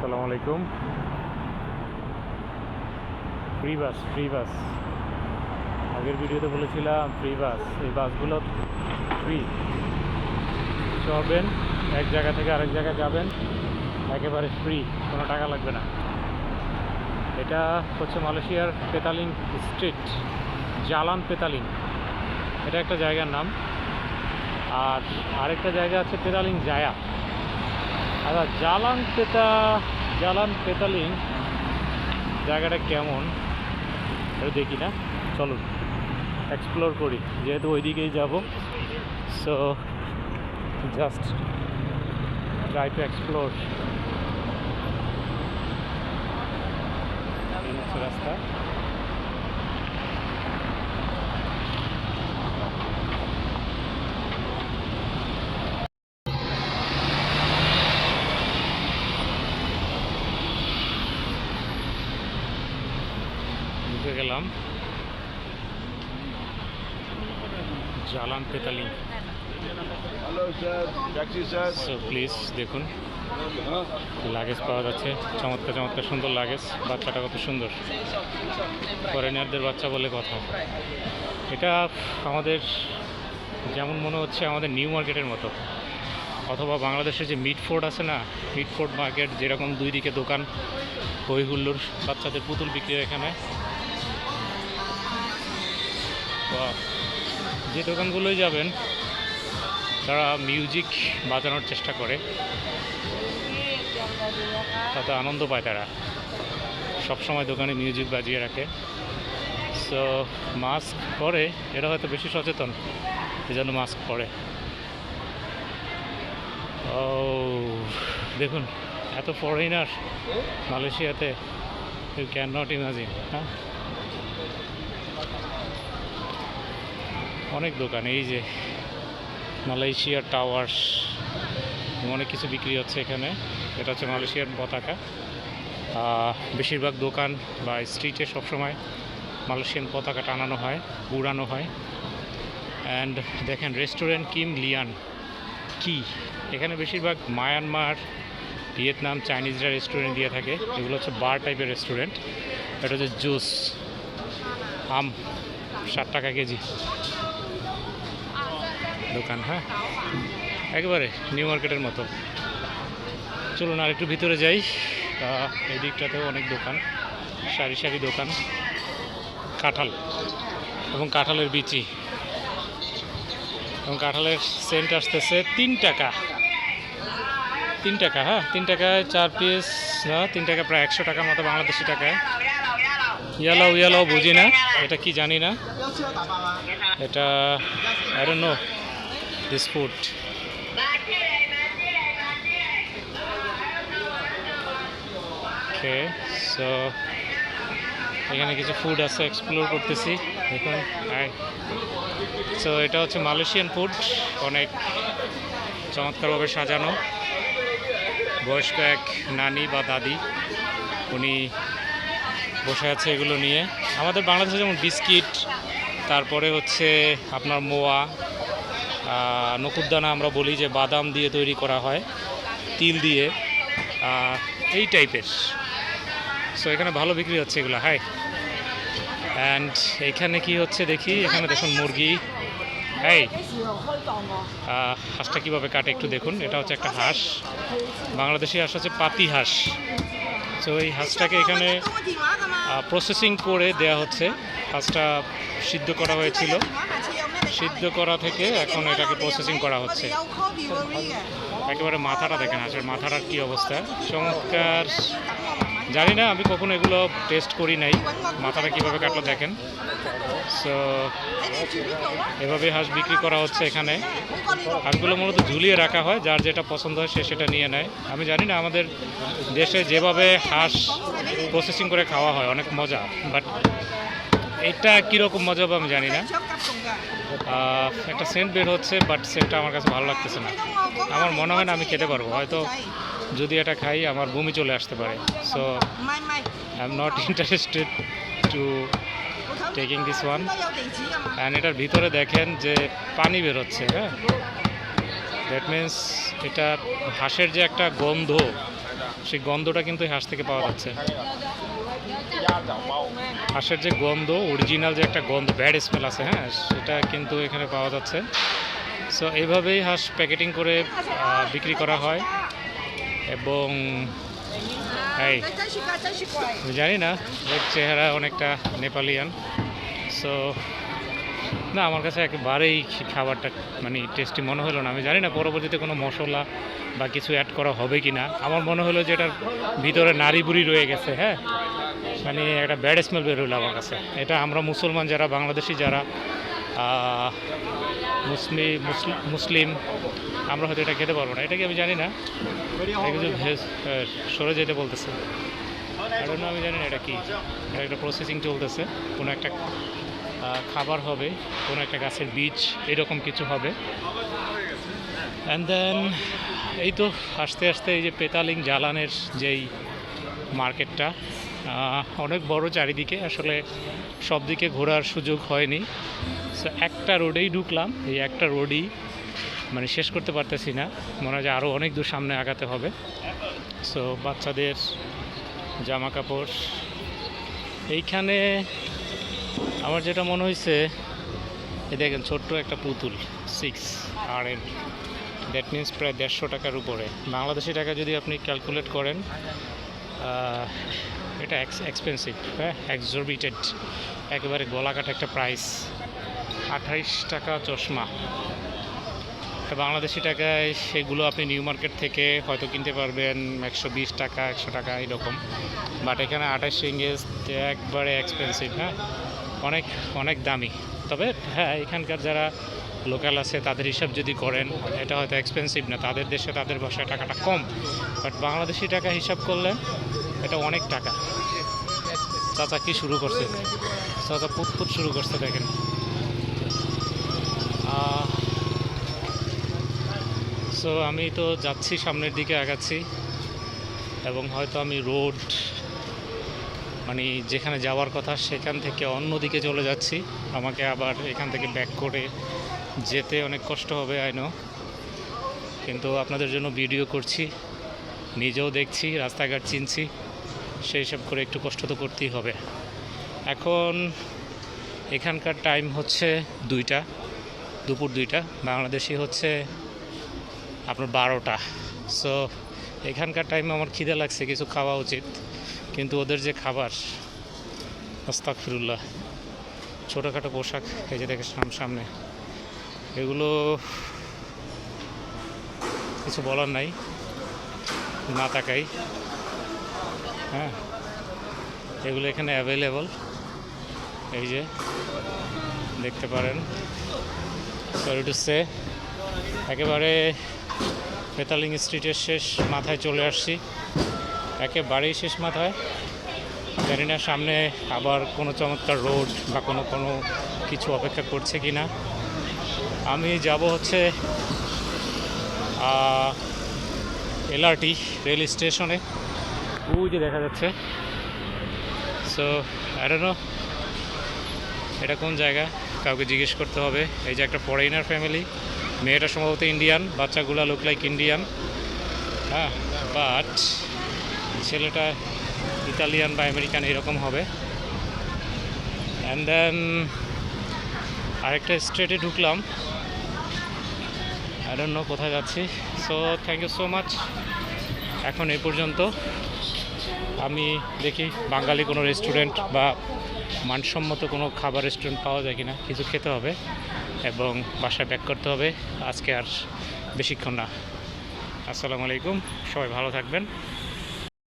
আসসালামু আলাইকুম। ফ্রি বাস আগের ভিডিওতে বলেছিলাম ফ্রি বাস। এই বাসগুলো ফ্রি, চড়বেন, এক জায়গা থেকে আরেক জায়গায় যাবেন, একেবারে ফ্রি, কোনো টাকা লাগবে না। এটা হচ্ছে মালয়েশিয়ার পেতালিং স্ট্রিট, জালান পেতালিং, এটা একটা জায়গার নাম। আর আরেকটা জায়গা আছে পেতালিং জায়া। আচ্ছা, জালান পেতালিং জায়গাটা কেমন এটা দেখি না, চলুন এক্সপ্লোর করি, যেহেতু ওই দিকেই যাব। So just try to explore. এই হচ্ছে রাস্তা। ঢুকে গেলাম Jalan Petaling. Hello sir, taxi sir. So please দেখুন, লাগেজ পাওয়া যাচ্ছে, চমৎকার চমৎকার সুন্দর লাগেজ। বাচ্চাটা কত সুন্দর, ফরেনারদের বাচ্চা বলে কথা। এটা আমাদের যেমন মনে হচ্ছে আমাদের নিউ মার্কেটের মতো, অথবা বাংলাদেশের যে মিটফোর্ড আছে না, মিটফোর্ড মার্কেট, যেরকম দুই দিকে দোকান, হই হুল্লোড়, বাচ্চাদের পুতুল বিক্রির এখানে। যে দোকানগুলোই যাবেন তারা মিউজিক বাজানোর চেষ্টা করে, তাতে আনন্দ পায় তারা, সবসময় দোকানে মিউজিক বাজিয়ে রাখে। সো মাস্ক পরে, এরা হয়তো বেশি সচেতন, এই জন্য মাস্ক পরে। ও দেখুন, এত ফরেনার মালয়েশিয়াতে, ইউ ক্যান নট ইমাজিন। হ্যাঁ, অনেক দোকান, এই যে মালয়েশিয়ার টাওয়ার্স, অনেক কিছু বিক্রি হচ্ছে এখানে। এটা হচ্ছে মালয়েশিয়ার পতাকা। বেশিরভাগ দোকান বা স্ট্রিটে সবসময় মালয়েশিয়ান পতাকা টানানো হয়, উড়ানো হয়। অ্যান্ড দেখেন রেস্টুরেন্ট কিম লিয়ান কি, এখানে বেশিরভাগ মায়ানমার, ভিয়েতনাম, চাইনিজরা রেস্টুরেন্ট দিয়ে থাকে। এগুলো হচ্ছে বার টাইপের রেস্টুরেন্ট। এটা হচ্ছে জুস, আম 7 টাকা কেজি দোকান। হ্যাঁ, একেবারে নিউ মার্কেটের মতো। চলুন আর একটু ভিতরে যাই। এই দিকটাতেও অনেক দোকান, সারি সারি দোকান। কাঁঠাল এবং কাঁঠালের বিচি এবং কাঁঠালের সেন্ট আসতেছে 3 টাকা। 3 টাকা, হ্যাঁ 3 টাকায় 4 পিস, না 3 টাকা প্রায় 100 টাকার মতো বাংলাদেশি টাকায়। ইয়ালো বুঝি না, এটা কি জানি না, এটা I don't know this food. Okay, so এখানে কিছু ফুড আছে, এক্সপ্লোর করতেছি দেখুন। সো এটা হচ্ছে মালয়েশিয়ান ফুড, অনেক চমৎকারভাবে সাজানো। বয়স্ক এক নানি বা দাদি, উনি বসে আছে এগুলো নিয়ে। আমাদের বাংলাদেশে যেমন বিস্কিট, তারপরে হচ্ছে আপনার মোয়া, নকুরদানা আমরা বলি, যে বাদাম দিয়ে তৈরি করা হয়, তিল দিয়ে, এই টাইপের। সো এখানে ভালো বিক্রি হচ্ছে এগুলো। হাই, অ্যান্ড এখানে কি হচ্ছে দেখি, এখানে দেখুন মুরগি। এই হাঁসটা কীভাবে কাটে একটু দেখুন। এটা হচ্ছে একটা হাঁস, বাংলাদেশি হাঁস হচ্ছে পাতি হাঁস। তো এই হাঁসটাকে এখানে প্রসেসিং করে দেয়া হচ্ছে। হাঁসটা সিদ্ধ করা হয়েছিল, সিদ্ধ করা থেকে এখন এটাকে প্রসেসিং করা হচ্ছে। একেবারে মাথাটা দেখেন, হাঁসের মাথাটার কী অবস্থা, চমৎকার। জানি না, আমি কখনো এগুলো টেস্ট করি নাই, মাথাটা কীভাবে কাটলো দেখেন। সো এভাবে হাঁস বিক্রি করা হচ্ছে এখানে। হাঁসগুলো মূলত ঝুলিয়ে রাখা হয়, যার যেটা পছন্দ হয় সে সেটা নিয়ে নেয়। আমি জানি না আমাদের দেশে যেভাবে হাঁস প্রসেসিং করে খাওয়া হয়, অনেক মজা, বাট এটা কীরকম মজা হবে আমি জানি না। একটা সেন্ট বের হচ্ছে, বাট সেন্টটা আমার কাছে ভালো লাগতেছে না। আমার মনে হয় না আমি খেতে পারবো, হয়তো যদি এটা খাই আমার বমি চলে আসতে পারে। So I am not interested to taking this one. And এটার ভিতরে দেখেন যে পানি বেরোচ্ছে। হ্যাঁ, দ্যাট মিন্স এটা হাঁসের যে একটা গন্ধ, সেই গন্ধটা কিন্তু এই হাঁস থেকে পাওয়া যাচ্ছে। হাঁসের যে গন্ধ, অরিজিনাল যে একটা গন্ধ, ব্যাড স্মেল আছে, হ্যাঁ, সেটা কিন্তু এখানে পাওয়া যাচ্ছে। সো এইভাবেই হাঁস প্যাকেটিং করে বিক্রি করা হয়। এবং এই আমি জানি না, এর চেহারা অনেকটা নেপালিয়ান। সো না, আমার কাছে একেবারেই খাবারটা মানে টেস্টি মনে হলো না। আমি জানি না পরবর্তীতে কোনো মশলা বা কিছু অ্যাড করা হবে কি না। আমার মনে হলো যে এটার ভিতরে নাড়ি বুড়ি রয়ে গেছে, হ্যাঁ, মানে একটা ব্যাড স্মেল বের হলো আমার কাছে। এটা আমরা মুসলমান যারা, বাংলাদেশি যারা মুসলিম, আমরা হয়তো এটা খেতে পারবো না। এটা কি আমি জানি না, এটা কিছু ভেজ সরে যেতে বলতেছে। এখন আমি জানি না এটা কি, এটা একটা প্রসেসিং চলতেছে, কোনো একটা খাবার হবে, কোনো একটা গাছের বীজ, এরকম কিছু হবে। অ্যান্ড দেন এই তো আস্তে আস্তে এই যে পেতালিং জালানের যেই মার্কেটটা, অনেক বড় চারিদিকে, আসলে সব দিকে ঘোরার সুযোগ হয়নি। সো একটা রোডেই ঢুকলাম, এই একটা রোডই মানে শেষ করতে পারতেছি না, মনে হয় যে আরও অনেক দূর সামনে আগাতে হবে। সো বাচ্চাদের জামা কাপড় এইখানে আমার যেটা মনে হয়েছে, এই দেখেন ছোট্ট একটা পুতুল, 6 RM, দ্যাট মিনস প্রায় 150 টাকার উপরে। বাংলাদেশি টাকা যদি আপনি ক্যালকুলেট করেন, এটা এক্সপেন্সিভ, হ্যাঁ, এক্সরবিটেড, একেবারে গলাকাটা একটা প্রাইস। 28 টাকা চশমা। তো বাংলাদেশি টাকায় সেগুলো আপনি নিউ মার্কেট থেকে হয়তো কিনতে পারবেন 120 টাকা, 100 টাকা এরকম। বাট এখানে 28 রিঙ্গিত, একবারে এক্সপেন্সিভ, হ্যাঁ, অনেক অনেক দামি। তবে হ্যাঁ, এখানকার যারা লোকাল আছে তাদের হিসাব যদি করেন, এটা হয়তো এক্সপেন্সিভ না, তাদের দেশে তাদের ভাষায় টাকাটা কম। বাট বাংলাদেশি টাকা হিসাব করলে এটা অনেক টাকা। চাচা কি শুরু করছে, চাচা পুতপুত শুরু করছে, দেখেন। সো আমি তো যাচ্ছি, সামনের দিকে আগাচ্ছি, এবং হয়তো আমি রোড মানে যেখানে যাওয়ার কথা সেখান থেকে অন্য দিকে চলে যাচ্ছি। আমাকে আবার এখান থেকে ব্যাক করে যেতে অনেক কষ্ট হবে, আই নো, কিন্তু আপনাদের জন্য ভিডিও করছি, নিজেও দেখছি, রাস্তাঘাট চিনছি, সেই সব করে একটু কষ্ট তো করতেই হবে। এখন এখানকার টাইম হচ্ছে 2টা, দুপুর 2টা, বাংলাদেশি হচ্ছে আপনার 12টা। সো এখানকার টাইমে আমার খিদে লাগছে, কিছু খাওয়া উচিত, কিন্তু ওদের যে খাবার, আস্তাগফিরুল্লাহ, ছোটোখাটো পোশাক, এই যে দেখে সামনে, এগুলো কিছু বলার নাই, না তাকাই, হ্যাঁ, এগুলো এখানে অ্যাভেলেবল, এই যে দেখতে পারেন। সরি টু সে, একেবারে পেতালিং স্ট্রিটের শেষ মাথায় চলে আসছি, একেবারেই শেষ মাথায়। জানি না সামনে আবার কোনো চমৎকার রোড বা কোনো কিছু অপেক্ষা করছে কি না। আমি যাব হচ্ছে LRT রেল স্টেশনে, ওই যে দেখা যাচ্ছে। সো আই ডোন্ট নো এটা কোন জায়গা, কাউকে জিজ্ঞেস করতে হবে। এই যে একটা ফরেনার ফ্যামিলি, মেয়েটা সম্ভবত ইন্ডিয়ান, বাচ্চাগুলো লুক লাইক ইন্ডিয়ান, হ্যাঁ, বাট ছেলেটা ইতালিয়ান বা আমেরিকান এরকম হবে। অ্যান্ড দেন আরেকটা স্ট্রেটে ঢুকলাম, আই ডোন্ট নো কোথায় যাচ্ছি। So thank you so much. এখন এই পর্যন্ত। আমি দেখি বাঙালি কোনো রেস্টুরেন্ট বা মানসম্মত কোনো খাবার রেস্টুরেন্ট পাওয়া যায় কিনা, কিছু খেতে হবে এবং বাসায় ব্যাক করতে হবে। আজকে আর বেশিক্ষণ না। আসসালামু আলাইকুম, সবাই ভালো থাকবেন।